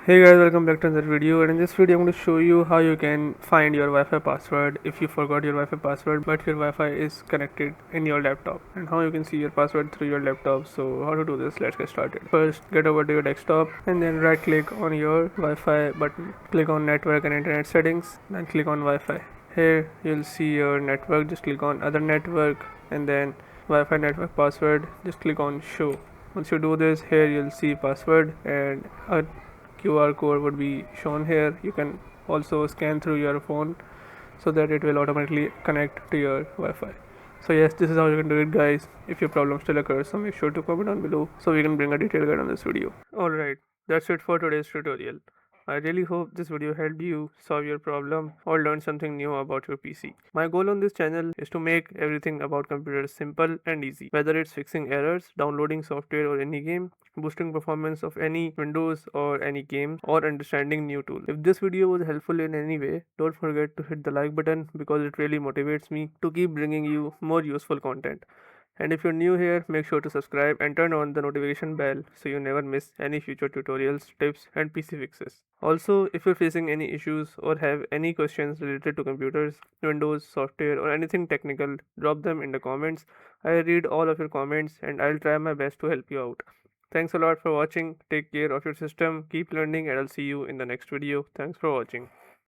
Hey guys, welcome back to another video, and in this video I'm going to show you how you can find your Wi-Fi password if you forgot your Wi-Fi password but your Wi-Fi is connected in your laptop, and how you can see your password through your laptop. So how to do this, let's get started. First, get over to your desktop and then right click on your Wi-Fi button. Click on network and internet settings, then click on Wi-Fi. Here you'll see your network, just click on other network and then Wi-Fi network password, just click on show. Once you do this, here you'll see password and a QR code would be shown here. You can also scan through your phone so that it will automatically connect to your Wi-Fi. So yes, this is how you can do it, guys. If your problem still occurs, so make sure to comment down below so we can bring a detailed guide on this video. Alright, that's it for today's tutorial. I really hope this video helped you solve your problem or learn something new about your PC. My goal on this channel is to make everything about computers simple and easy, whether it's fixing errors, downloading software or any game, boosting performance of any Windows or any game, or understanding new tool. If this video was helpful in any way, don't forget to hit the like button because it really motivates me to keep bringing you more useful content. And if you're new here, make sure to subscribe and turn on the notification bell so you never miss any future tutorials, tips, and PC fixes. Also, if you're facing any issues or have any questions related to computers, Windows, software, or anything technical, drop them in the comments. I read all of your comments and I'll try my best to help you out. Thanks a lot for watching. Take care of your system, keep learning, and I'll see you in the next video. Thanks for watching.